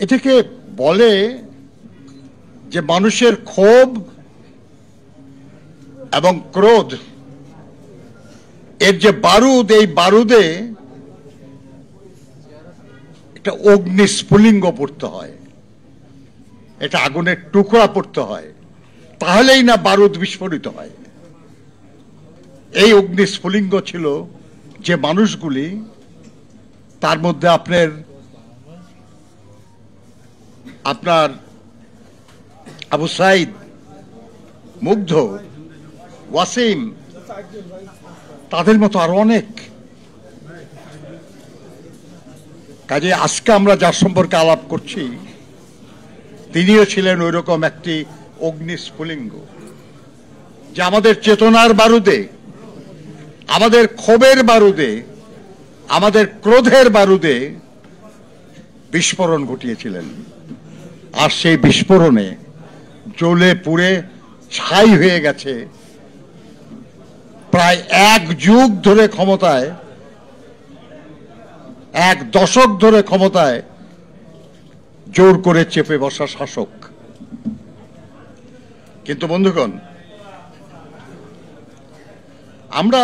এটাকে বলে যে মানুষের ক্ষোভ এবং ক্রোধ, এর যে বারুদ, এই বারুদে একটা অগ্নি স্ফুলিঙ্গ পড়তে হয়, এটা আগুনের টুকরা পড়তে হয়, তাহলেই না বারুদ বিস্ফোরিত হয়। এই অগ্নি স্ফুলিঙ্গ ছিল যে মানুষগুলি, তার মধ্যে আপনার আবু সাইদ, মুগ্ধ, ওয়াসিম, তাদের মতো আরো অনেক। কাজে আজকে আমরা যার সম্পর্কে আলাপ করছি তিনিও ছিলেন ওই রকম একটি অগ্নি স্ফুলিঙ্গ, যে আমাদের চেতনার বারুদে, আমাদের ক্ষোভের বারুদে, আমাদের ক্রোধের বারুদে বিস্ফোরণ ঘটিয়েছিলেন। আর সেই বিস্ফোরণে জ্বলে পুড়ে ছাই হয়ে গেছে প্রায় এক যুগ ধরে ক্ষমতায়, এক দশক ধরে ক্ষমতায় জোর করে চেপে বসা শাসক। কিন্তু বন্ধুগণ, আমরা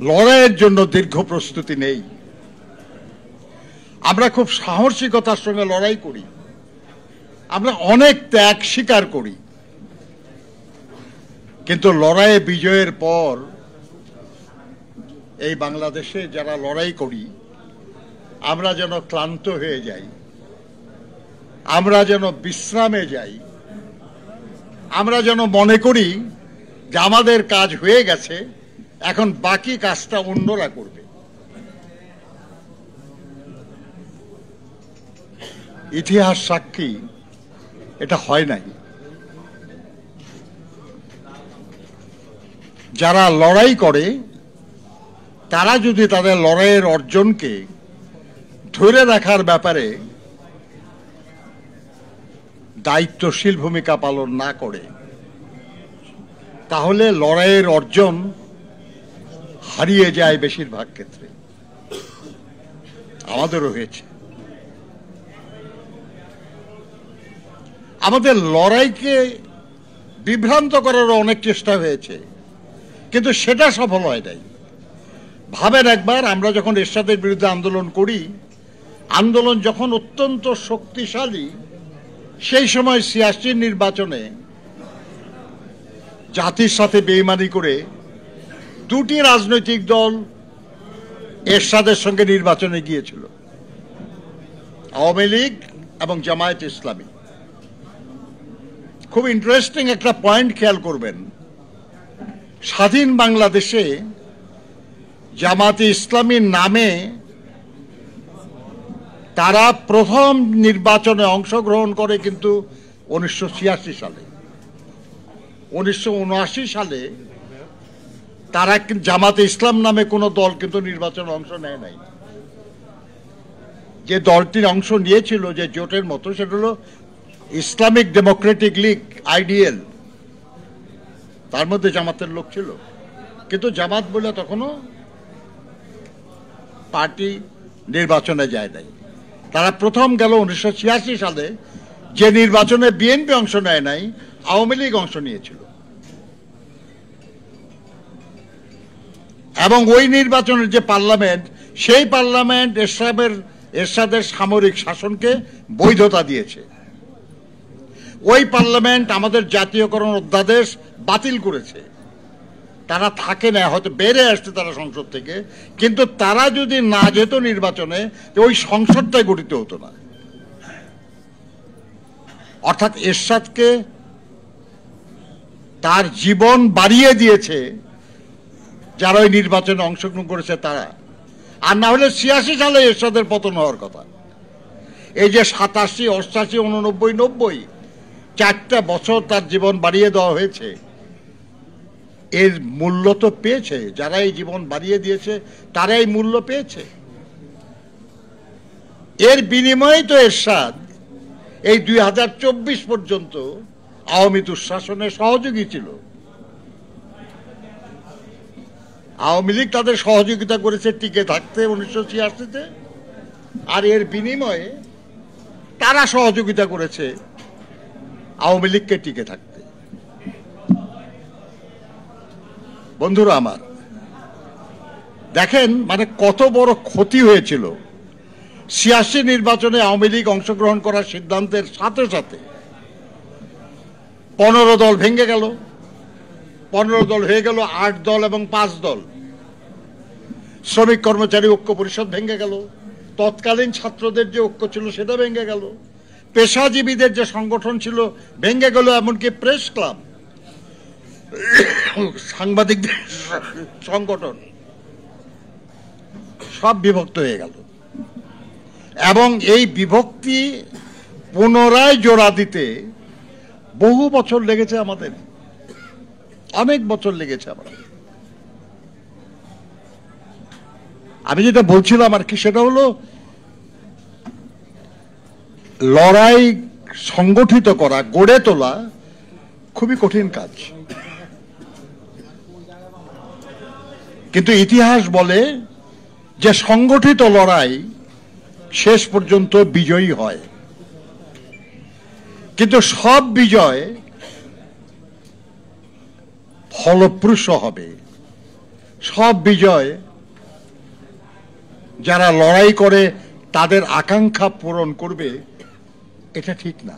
লড়াইয়ের জন্য দীর্ঘ প্রস্তুতি নেই। আমরা খুব সাহসিকতার সঙ্গে লড়াই করি, আমরা অনেক ত্যাগ স্বীকার করি, কিন্তু লড়াইয়ে বিজয়ের পর এই বাংলাদেশে যারা লড়াই করি আমরা যেন ক্লান্ত হয়ে যাই, আমরা যেন বিশ্রামে যাই, আমরা যেন মনে করি যে আমাদের কাজ হয়ে গেছে, এখন বাকি কাজটা অন্যরা করবে। ইতিহাস সাক্ষী এটা হয় নাই। যারা লড়াই করে তারা যদি তাদের লড়াইয়ের অর্জনকে ধরে রাখার ব্যাপারে দায়িত্বশীল ভূমিকা পালন না করে, তাহলে লড়াইয়ের অর্জন হারিয়ে যায় বেশিরভাগ ক্ষেত্রে। আমাদেরও হয়েছে। আমাদের লড়াইকে বিভ্রান্ত করার অনেক চেষ্টা হয়েছে, কিন্তু সেটা সফল হয় নাই। ভাবেন একবার, আমরা যখন এরশাদের বিরুদ্ধে আন্দোলন করি, আন্দোলন যখন অত্যন্ত শক্তিশালী, সেই সময় ৮৬ নির্বাচনে জাতির সাথে বেইমানি করে দুটি রাজনৈতিক দল এরশাদের সঙ্গে নির্বাচনে গিয়েছিল, আওয়ামী লীগ এবং জামায়াত ইসলামী। খুব ইন্টারেস্টিং একটা পয়েন্ট খেয়াল করবেন, স্বাধীন বাংলাদেশে জামায়াতে ইসলামীর নামে তারা প্রথম নির্বাচনে অংশগ্রহণ করে কিন্তু ১৯৮৬ সালে। ১৯৭৯ সালে তারা জামায়াতে ইসলাম নামে কোনো দল কিন্তু নির্বাচনে অংশ নেয় নাই। যে দলটির অংশ নিয়েছিল, যে জোটের মতো, সেটা হলো ইসলামিক ডেমোক্রেটিক লীগ, আইডিএল। তার মধ্যে জামাতের লোক ছিল, কিন্তু জামাত বলে তখনও পার্টি নির্বাচনে যায় নাই। তারা প্রথম গেল ১৯৮৬ সালে, যে নির্বাচনে বিএনপি অংশ নেয় নাই, আওয়ামী লীগ অংশ নিয়েছিল। এবং ওই নির্বাচনের যে পার্লামেন্ট, সেই পার্লামেন্ট এরশাদের সামরিক শাসনকে বৈধতা দিয়েছে। ওই পার্লামেন্ট আমাদের জাতীয়করণ অধ্যাদেশ বাতিল করেছে। তারা থাকে না, হয়তো বেড়ে আসছে তারা সংসদ থেকে, কিন্তু তারা যদি না যেত নির্বাচনে, ওই সংসদটাই গঠিত হতো না। অর্থাৎ এরশাদকে তার জীবন বাড়িয়ে দিয়েছে যারা ওই নির্বাচনে অংশগ্রহণ করেছে তারা। আর না হলে ৮৬ সালে এরশাদের পতন হওয়ার কথা। এই যে ৮৭, ৮৮, ৮৯, ৯০, 4টা বছর তার জীবন বাড়িয়ে দেওয়া হয়েছে, এর মূল্য তো পেয়েছে। যারা এই জীবন বাড়িয়ে দিয়েছে তারা এই মূল্য পেয়েছে। এর বিনিময়ে তো এরশাদ এই ২০২৪ পর্যন্ত আওয়ামী দুঃশাসনের সহযোগী ছিল। আওয়ামী লীগ তাদের সহযোগিতা করেছে টিকে থাকতে ১৯৮৬-তে, আর এর বিনিময়ে তারা সহযোগিতা করেছে আওয়ামী লীগকে টিকে থাকতে। বন্ধুরা আমার, দেখেন মানে কত বড় ক্ষতি হয়েছিল। ৮৬ নির্বাচনে আওয়ামী লীগ অংশগ্রহণ করার সিদ্ধান্তের সাথে সাথে ১৫ দল ভেঙে গেল, ১৫ দল হয়ে গেল ৮ দল এবং ৫ দল। শ্রমিক কর্মচারী ঐক্য পরিষদ ভেঙে গেল, তৎকালীন ছাত্রদের যে ঐক্য ছিল সেটা ভেঙে গেল, পেশাজীবীদের যে সংগঠন ছিল ভেঙে গেল, এমনকি প্রেস ক্লাব, সাংবাদিকদের সংগঠন সব বিভক্ত হয়ে গেল। এবং এই বিভক্তি পুনরায় জোড়া দিতে বহু বছর লেগেছে আমাদের, অনেক বছর লেগেছে আমাদের। আমি যেটা বলছিলাম আর কি, সেটা হলো লড়াই সংগঠিত করা, গড়ে তোলা খুবই কঠিন কাজ। কিন্তু ইতিহাস বলে যে সংগঠিত লড়াই শেষ পর্যন্ত বিজয়ী হয়। কিন্তু সব বিজয় ফলপ্রসূ হবে, সব বিজয় যারা লড়াই করে তাদের আকাঙ্ক্ষা পূরণ করবে, এটা ঠিক না।